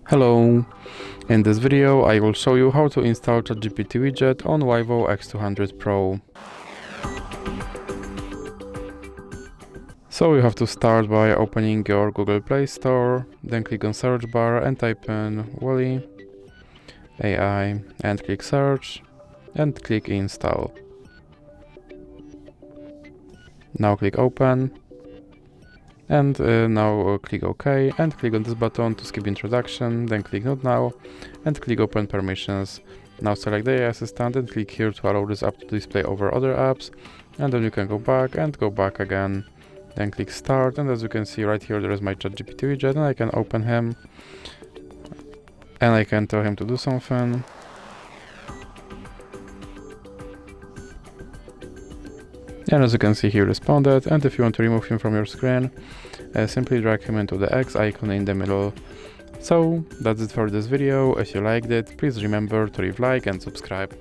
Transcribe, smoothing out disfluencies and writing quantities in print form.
Hello! In this video I will show you how to install ChatGPT Widget on Vivo X200 Pro. So you have to start by opening your Google Play Store, then click on search bar and type in Wally AI and click search and click install. Now click open. And now click OK and click on this button to skip introduction, then click not now and click open permissions. Now select the AI assistant and click here to allow this app to display over other apps, and then you can go back and go back again. Then click start, and as you can see right here there is my ChatGPT widget, and I can open him and I can tell him to do something. And as you can see, he responded, and if you want to remove him from your screen, simply drag him into the X icon in the middle. So that's it for this video. If you liked it, please remember to leave a like and subscribe.